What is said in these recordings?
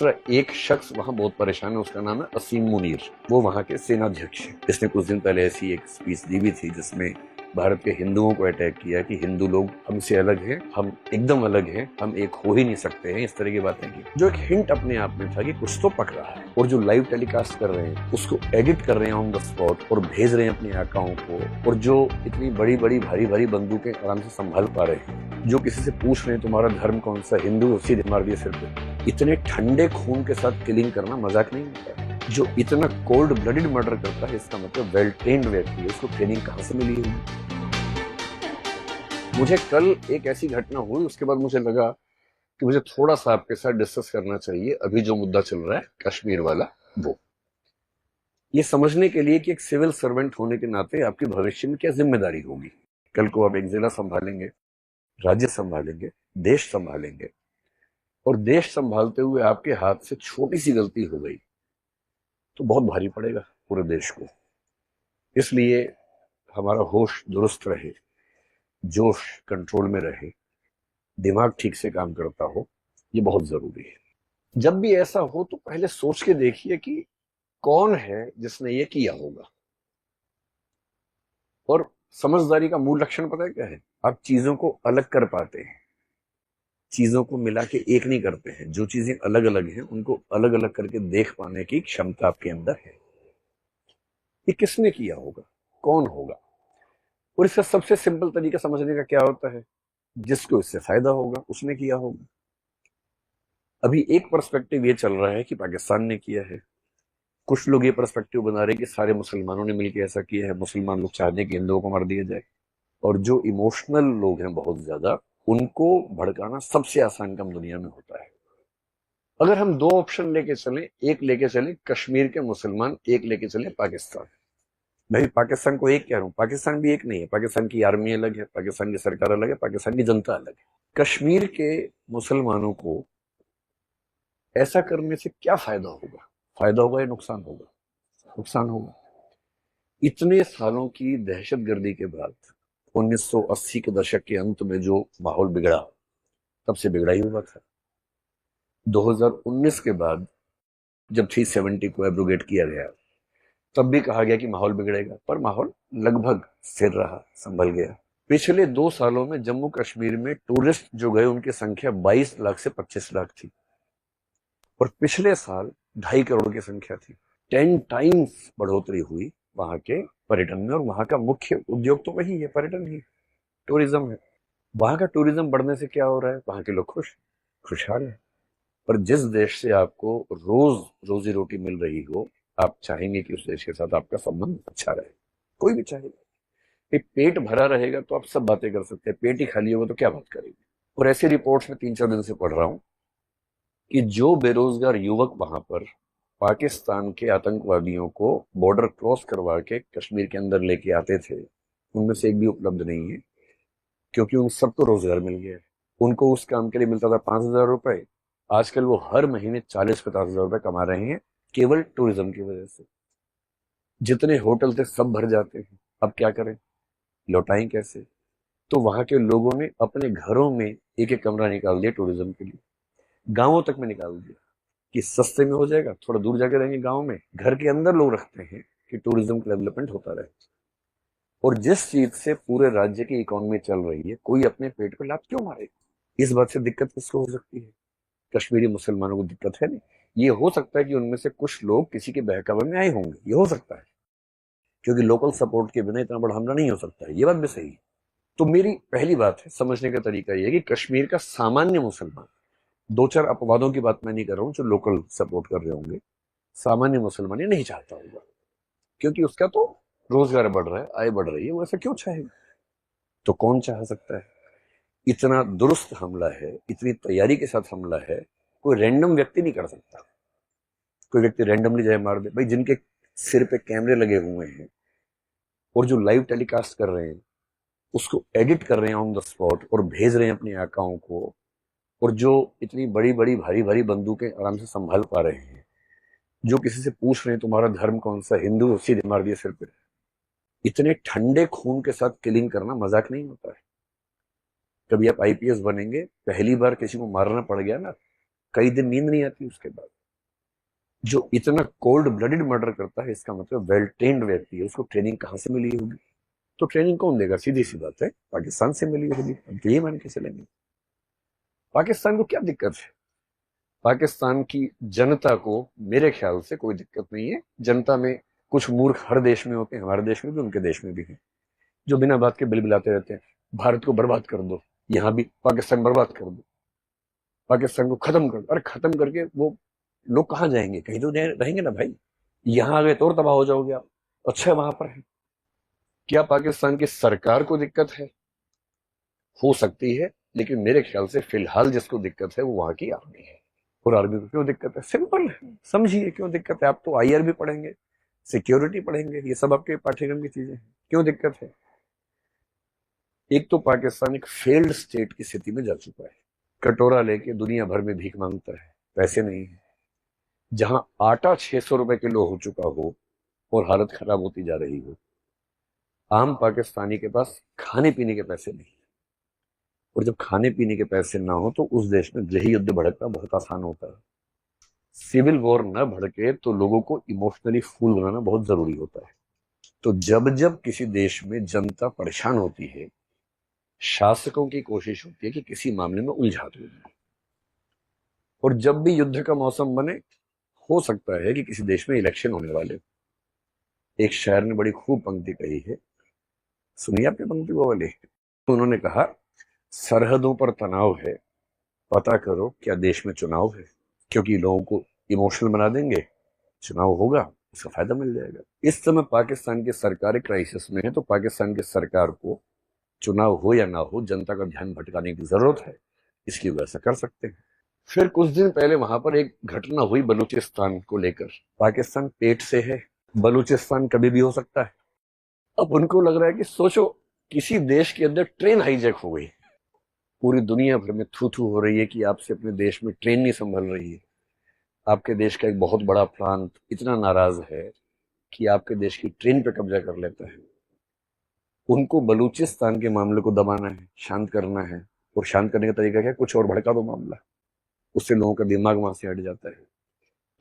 दूसरा एक शख्स वहां बहुत परेशान है, उसका नाम है असीम मुनीर। वो वहां के सेनाध्यक्ष हैं। इसने कुछ दिन पहले ऐसी एक स्पीच दी भी थी जिसमें भारत के हिंदुओं को अटैक किया कि हिंदू लोग हमसे अलग हैं, हम एकदम अलग हैं, हम एक हो ही नहीं सकते हैं, इस तरह की बातें की। जो एक हिंट अपने आप में था कि कुछ तो पक रहा है। और जो लाइव टेलीकास्ट कर रहे हैं उसको एडिट कर रहे हैं ऑन द स्पॉट और भेज रहे हैं अपने आकाओं को। और जो इतनी बड़ी बड़ी भारी भारी बंदूकें आराम से संभाल पा रहे हैं, जो किसी से पूछ रहे हैं तुम्हारा धर्म कौन सा, हिंदू, सीधे मार दिए सिर पे। इतने ठंडे खून के साथ किलिंग करना मजाक नहीं होता है। जो इतना कोल्ड ब्लडेड मर्डर करता है, इसका मतलब वेल ट्रेन्ड व्यक्ति है। उसको ट्रेनिंग कहाँ से मिली है? मुझे कल एक ऐसी घटना हुई, उसके बाद मुझे लगा कि मुझे थोड़ा सा आपके साथ डिस्कस करना चाहिए। अभी जो मुद्दा चल रहा है कश्मीर वाला, वो ये समझने के लिए कि एक सिविल सर्वेंट होने के नाते आपकी भविष्य में क्या जिम्मेदारी होगी। कल को आप एक जिला संभालेंगे, राज्य संभालेंगे, देश संभालेंगे, और देश संभालते हुए आपके हाथ से छोटी सी गलती हो गई तो बहुत भारी पड़ेगा पूरे देश को। इसलिए हमारा होश दुरुस्त रहे, जोश कंट्रोल में रहे, दिमाग ठीक से काम करता हो, ये बहुत जरूरी है। जब भी ऐसा हो तो पहले सोच के देखिए कि कौन है जिसने ये किया होगा। और समझदारी का मूल लक्षण पता है क्या है? आप चीजों को अलग कर पाते हैं, चीजों को मिला के एक नहीं करते हैं। जो चीजें अलग अलग हैं उनको अलग अलग करके देख पाने की क्षमता आपके अंदर है। ये किसने किया होगा, कौन होगा? और इसका सबसे सिंपल तरीका समझने का क्या होता है? जिसको इससे फायदा होगा उसने किया होगा। अभी एक पर्सपेक्टिव ये चल रहा है कि पाकिस्तान ने किया है। कुछ लोग ये पर्सपेक्टिव बना रहे हैं कि सारे मुसलमानों ने मिलकर ऐसा किया है, मुसलमान लोग चाहते हैं कि हिंदुओं को मार दिया जाए। और जो इमोशनल लोग हैं बहुत ज्यादा, उनको भड़काना सबसे आसान काम दुनिया में होता है। अगर हम दो ऑप्शन लेके चले, एक लेके चले कश्मीर के मुसलमान, एक लेके चले पाकिस्तान। मैं पाकिस्तान को एक कह रहा हूं, पाकिस्तान भी एक नहीं है। पाकिस्तान की आर्मी अलग है, पाकिस्तान की सरकार अलग है, पाकिस्तान की जनता अलग है। कश्मीर के मुसलमानों को ऐसा करने से क्या फायदा होगा? फायदा होगा या नुकसान होगा? नुकसान होगा। इतने सालों की दहशतगर्दी के बाद 1980 के दशक के अंत में जो माहौल बिगड़ा, तब से बिगड़ा ही हुआ था। 2019 के बाद जब 370 को एब्रोगेट किया गया, तब भी कहा गया कि माहौल बिगड़ेगा, पर माहौल लगभग स्थिर रहा, संभल गया। पिछले 2 सालों में जम्मू कश्मीर में टूरिस्ट जो गए उनकी संख्या 22 लाख से 25 लाख थी, और पिछले साल 2.5 करोड़ की संख्या थी। 10 टाइम्स बढ़ोतरी हुई वहां के पर्यटन में। और वहां का मुख्य उद्योग तो वही है, पर्यटन ही, टूरिज्म है। वहां का टूरिज्म बढ़ने से क्या हो रहा है? वहां के लोग खुशहाल है। पर जिस देश से आपको रोज रोजी रोटी मिल रही हो, आप चाहेंगे कि उस देश के साथ आपका संबंध अच्छा रहे। कोई भी चाहेगा। पेट भरा रहेगा तो आप सब बातें कर सकते हैं, पेट ही खाली होगा तो क्या बात करेंगे? और ऐसी रिपोर्ट्स में 3-4 दिन से पढ़ रहा हूं कि जो बेरोजगार युवक वहां पर पाकिस्तान के आतंकवादियों को बॉर्डर क्रॉस करवा के कश्मीर के अंदर लेके आते थे, उनमें से एक भी उपलब्ध नहीं है, क्योंकि उन सबको रोजगार मिल गया है। उनको उस काम के लिए मिलता था 5,000 रुपए, आजकल वो हर महीने 40-50 हजार रुपए कमा रहे हैं, केवल टूरिज्म की वजह से। जितने होटल थे सब भर जाते हैं। अब क्या करें, लौटाएं कैसे? तो वहां के लोगों ने अपने घरों में एक एक कमरा निकाल दिया टूरिज्म के लिए, गांवों तक में निकाल दिया कि सस्ते में हो जाएगा, थोड़ा दूर जाके रहेंगे गांव में। घर के अंदर लोग रखते हैं कि टूरिज्म का डेवलपमेंट होता रहे। और जिस चीज से पूरे राज्य की इकोनॉमी चल रही है, कोई अपने पेट पे लात क्यों मारे? इस बात से दिक्कत किसको हो सकती है? कश्मीरी मुसलमानों को दिक्कत है नहीं। ये हो सकता है कि उनमें से कुछ लोग किसी के बहकावे में आए होंगे, ये हो सकता है, क्योंकि लोकल सपोर्ट के बिना इतना बड़ा हमला नहीं हो सकता है। ये बात भी सही है। तो मेरी पहली बात है, समझने का तरीका यह है कि कश्मीर का सामान्य मुसलमान, 2-4 अपवादों की बात मैं नहीं कर रहा हूं जो लोकल सपोर्ट कर रहे होंगे, सामान्य मुसलमान ये नहीं चाहता होगा, क्योंकि उसका तो रोजगार बढ़ रहा है, आय बढ़ रही है, वो ऐसा क्यों चाहेगा? तो कौन चाह सकता है? इतना दुरुस्त हमला है, इतनी तैयारी के साथ हमला है, कोई रैंडम व्यक्ति नहीं कर सकता। कोई व्यक्ति रैंडमली जाए मार दे? भाई जिनके सिर पे कैमरे लगे हुए हैं और जो लाइव टेलीकास्ट कर रहे हैं, उसको एडिट कर रहे हैं ऑन द स्पॉट और भेज रहे हैं अपने आकाओं को, और जो इतनी बड़ी बड़ी भारी भारी बंदूकें आराम से संभाल पा रहे हैं, जो किसी से पूछ रहे हैं तुम्हारा धर्म कौन सा, हिंदू, सीधे मार दिए सिर पे। इतने ठंडे खून के साथ किलिंग करना मजाक नहीं होता है। कभी आप आईपीएस बनेंगे, पहली बार किसी को मारना पड़ गया ना, कई दिन नींद नहीं आती उसके बाद। जो इतना कोल्ड ब्लडेड मर्डर करता है, इसका मतलब वेल ट्रेन्ड व्यक्ति है, उसको ट्रेनिंग कहां से मिली होगी? तो ट्रेनिंग कौन देगा? सीधी सी बात है, पाकिस्तान से मिली होगी। अब तो ये मान के चलेंगे। पाकिस्तान को क्या दिक्कत है? पाकिस्तान की जनता को मेरे ख्याल से कोई दिक्कत नहीं है। जनता में कुछ मूर्ख हर देश में होते हैं, हमारे देश में भी, उनके देश में भी हैं, जो बिना बात के बिलबिलाते रहते हैं, भारत को बर्बाद कर दो, यहां भी पाकिस्तान बर्बाद कर दो, पाकिस्तान को खत्म कर दो। अरे खत्म करके वो लोग कहाँ जाएंगे? कहीं तो रहेंगे ना भाई। यहां आ गए तो और तबाह हो जाओगे आप। अच्छा है वहां पर है। क्या पाकिस्तान की सरकार को दिक्कत है? हो सकती है, लेकिन मेरे ख्याल से फिलहाल जिसको दिक्कत है वो वहां की आर्मी है। और आर्मी को क्यों दिक्कत है? सिंपल है, समझिए क्यों दिक्कत है। आप तो आईआर भी पढ़ेंगे, सिक्योरिटी पढ़ेंगे, ये सब आपके पाठ्यक्रम की चीजें हैं। क्यों दिक्कत है? एक तो पाकिस्तान एक फेल्ड स्टेट की स्थिति में जा चुका है। कटोरा लेके दुनिया भर में भीख मांगता है, पैसे नहीं है। जहां आटा 600 रुपए किलो हो चुका हो और हालत खराब होती जा रही हो, आम पाकिस्तानी के पास खाने पीने के पैसे नहीं। और जब खाने पीने के पैसे ना हो तो उस देश में गृह युद्ध भड़कना बहुत आसान होता है। सिविल वॉर न भड़के तो लोगों को इमोशनली फूल बनाना बहुत जरूरी होता है। तो जब जब किसी देश में जनता परेशान होती है, शासकों की कोशिश होती है कि किसी मामले में उलझा दो। और जब भी युद्ध का मौसम बने, हो सकता है कि किसी देश में इलेक्शन होने वाले। एक शायर ने बड़ी खूब पंक्ति कही है, सुनिए आपने पंक्ति वो वाली। तो उन्होंने कहा, सरहदों पर तनाव है, पता करो क्या देश में चुनाव है। क्योंकि लोगों को इमोशनल बना देंगे, चुनाव होगा, उसका फायदा मिल जाएगा। इस समय पाकिस्तान की सरकार क्राइसिस में है, तो पाकिस्तान की सरकार को चुनाव हो या ना हो, जनता का ध्यान भटकाने की जरूरत है, इसलिए वैसा कर सकते हैं। फिर कुछ दिन पहले वहां पर एक घटना हुई बलूचिस्तान को लेकर। पाकिस्तान पेट से है, बलूचिस्तान कभी भी हो सकता है। अब उनको लग रहा है कि सोचो, किसी देश के अंदर ट्रेन हाईजैक हो गई, पूरी दुनिया भर में थू थू हो रही है कि आपसे अपने देश में ट्रेन नहीं संभल रही है। आपके देश का एक बहुत बड़ा प्रांत इतना नाराज है कि आपके देश की ट्रेन पे कब्जा कर लेता है। उनको बलूचिस्तान के मामले को दबाना है, शांत करना है। और शांत करने का तरीका क्या है? कुछ और भड़का दो मामला, उससे लोगों का दिमाग वहां से हट जाता है।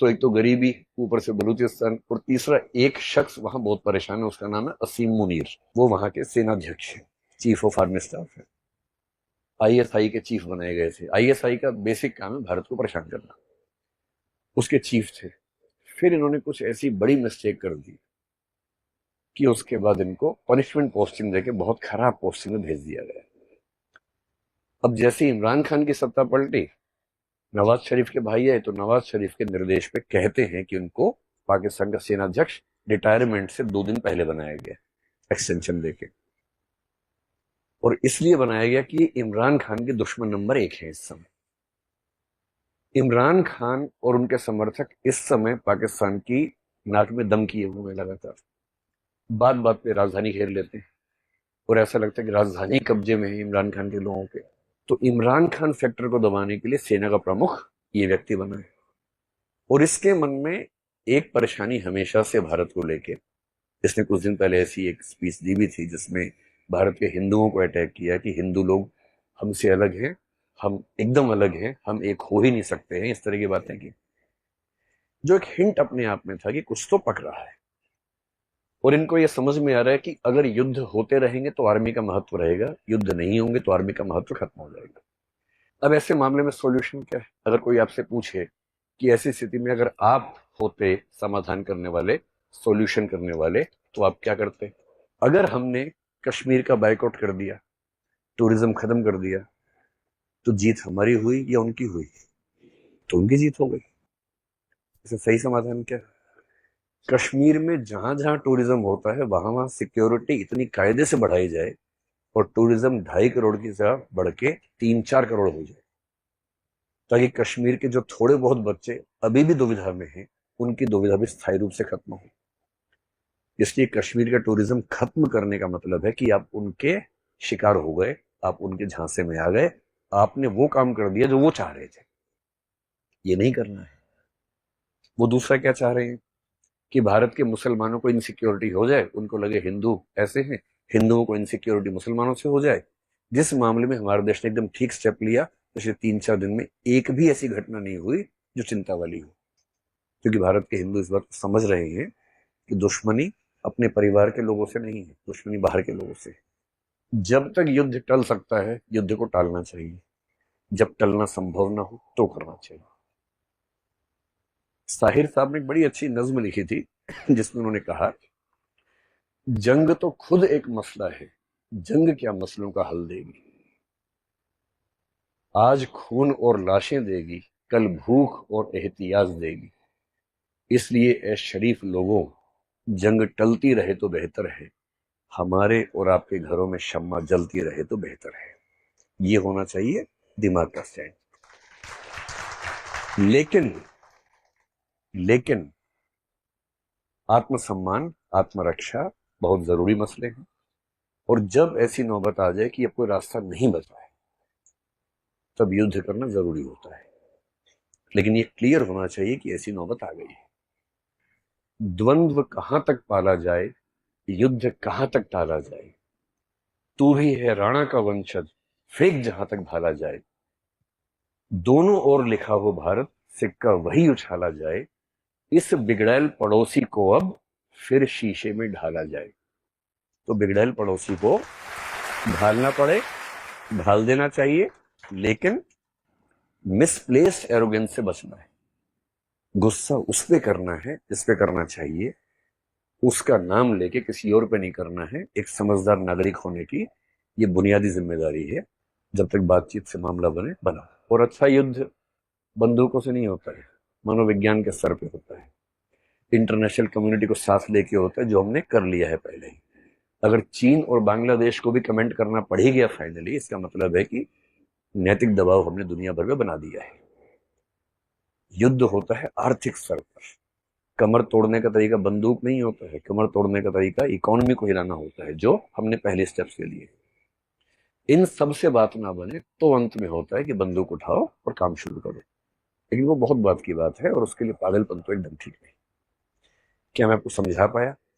तो एक तो गरीबी, ऊपर से बलूचिस्तान, और तीसरा एक शख्स वहां बहुत परेशान है, उसका नाम है असीम मुनीर। वो वहां के सेनाध्यक्ष है, चीफ ऑफ आर्मी स्टाफ है, आईएसआई के चीफ बनाए गए थे। आईएसआई का बेसिक काम है भारत को परेशान करना, उसके चीफ थे। फिर इन्होंने कुछ ऐसी बड़ी मिस्टेक कर दी कि उसके बाद इनको पनिशमेंट पोस्टिंग देके बहुत खराब पोस्टिंग में भेज दिया गया। अब जैसे इमरान खान की सत्ता पलटी, नवाज शरीफ के भाई है, तो नवाज शरीफ के निर्देश पे कहते हैं कि उनको पाकिस्तान का सेनाध्यक्ष रिटायरमेंट से 2 दिन पहले बनाया गया, एक्सटेंशन देके। और इसलिए बनाया गया कि इमरान खान के दुश्मन नंबर 1 है इस समय। इमरान खान और उनके समर्थक इस समय पाकिस्तान की नाक में दम किए हुए लगातार, बात बात पे राजधानी घेर लेते हैं और ऐसा लगता है कि राजधानी कब्जे में है इमरान खान के लोगों के। तो इमरान खान फैक्टर को दबाने के लिए सेना का प्रमुख ये व्यक्ति बना है। और इसके मन में एक परेशानी हमेशा से भारत को लेके, इसने कुछ दिन पहले ऐसी एक स्पीच दी भी थी जिसमें भारत के हिंदुओं को अटैक किया कि हिंदू लोग हमसे अलग हैं, हम एकदम अलग हैं, हम एक हो ही नहीं सकते हैं, इस तरह की बातें की। जो एक हिंट अपने आप में था कि कुछ तो पक रहा है। और इनको यह समझ में आ रहा है कि अगर युद्ध होते रहेंगे तो आर्मी का महत्व रहेगा, युद्ध नहीं होंगे तो आर्मी का महत्व खत्म हो जाएगा। अब ऐसे मामले में सॉल्यूशन क्या है? अगर कोई आपसे पूछे कि ऐसी स्थिति में अगर आप होते समाधान करने वाले, सॉल्यूशन करने वाले, तो आप क्या करते? अगर हमने कश्मीर का बायकॉट कर दिया, टूरिज्म खत्म कर दिया, तो जीत हमारी हुई या उनकी हुई? तो उनकी जीत हो गई। इसे सही समाधान क्या है? कश्मीर में जहां जहां टूरिज्म होता है वहां वहां सिक्योरिटी इतनी कायदे से बढ़ाई जाए और टूरिज्म 2.5 करोड़ की जगह बढ़ के 3-4 करोड़ हो जाए, ताकि कश्मीर के जो थोड़े बहुत बच्चे अभी भी दुविधा में हैं, उनकी दुविधा भी स्थायी रूप से खत्म हो। इसलिए कश्मीर का टूरिज्म खत्म करने का मतलब है कि आप उनके शिकार हो गए, आप उनके झांसे में आ गए, आपने वो काम कर दिया जो वो चाह रहे थे। ये नहीं करना है। वो दूसरा क्या चाह रहे हैं कि भारत के मुसलमानों को इनसिक्योरिटी हो जाए, उनको लगे हिंदू ऐसे हैं, हिंदुओं को इनसिक्योरिटी मुसलमानों से हो जाए। जिस मामले में हमारे देश ने एकदम ठीक स्टेप लिया, पिछले 3-4 दिन में एक भी ऐसी घटना नहीं हुई जो चिंता वाली हो, क्योंकि भारत के हिंदू इस बात को समझ रहे हैं कि दुश्मनी अपने परिवार के लोगों से नहीं है, दुश्मनी बाहर के लोगों से है। जब तक युद्ध टल सकता है युद्ध को टालना चाहिए, जब टलना संभव ना हो तो करना चाहिए। साहिर साहब ने एक बड़ी अच्छी नज्म लिखी थी जिसमें उन्होंने कहा, जंग तो खुद एक मसला है, जंग क्या मसलों का हल देगी। आज खून और लाशें देगी, कल भूख और एहतियाज देगी। इसलिए ए शरीफ लोगों, जंग टलती रहे तो बेहतर है, हमारे और आपके घरों में शम्मा जलती रहे तो बेहतर है। ये होना चाहिए दिमाग का स्टैंड। लेकिन आत्मसम्मान, आत्मरक्षा बहुत जरूरी मसले हैं, और जब ऐसी नौबत आ जाए कि अब कोई रास्ता नहीं बचा है तब युद्ध करना जरूरी होता है। लेकिन ये क्लियर होना चाहिए कि ऐसी नौबत आ गई है। द्वंद्व कहां तक पाला जाए, युद्ध कहां तक टाला जाए, तू भी है राणा का वंशज, फेंक जहां तक भाला जाए। दोनों ओर लिखा हो भारत, सिक्का वही उछाला जाए। इस बिगड़ैल पड़ोसी को अब फिर शीशे में ढाला जाए। तो बिगड़ैल पड़ोसी को ढालना पड़े, ढाल देना चाहिए, लेकिन मिसप्लेस्ड एरोगेंस से बचना है। गुस्सा उस पे करना है जिस पे करना चाहिए, उसका नाम लेके किसी और पे नहीं करना है। एक समझदार नागरिक होने की ये बुनियादी जिम्मेदारी है। जब तक बातचीत से मामला बना। और अच्छा युद्ध बंदूकों से नहीं होता है, मनोविज्ञान के स्तर पे होता है, इंटरनेशनल कम्युनिटी को साथ लेके होता है, जो हमने कर लिया है पहले ही। अगर चीन और बांग्लादेश को भी कमेंट करना पड़ ही गया फाइनली, इसका मतलब है कि नैतिक दबाव हमने दुनिया भर में बना दिया है। युद्ध होता है आर्थिक स्तर पर। कमर तोड़ने का तरीका बंदूक नहीं होता है, कमर तोड़ने का तरीका इकोनॉमी को हिलाना होता है, जो हमने पहले स्टेप्स ले लिए। इन सब से बात ना बने तो अंत में होता है कि बंदूक उठाओ और काम शुरू करो। लेकिन वो बहुत बात की बात है, और उसके लिए पागलपन तो एकदम ठीक नहीं। क्या मैं आपको समझा पाया?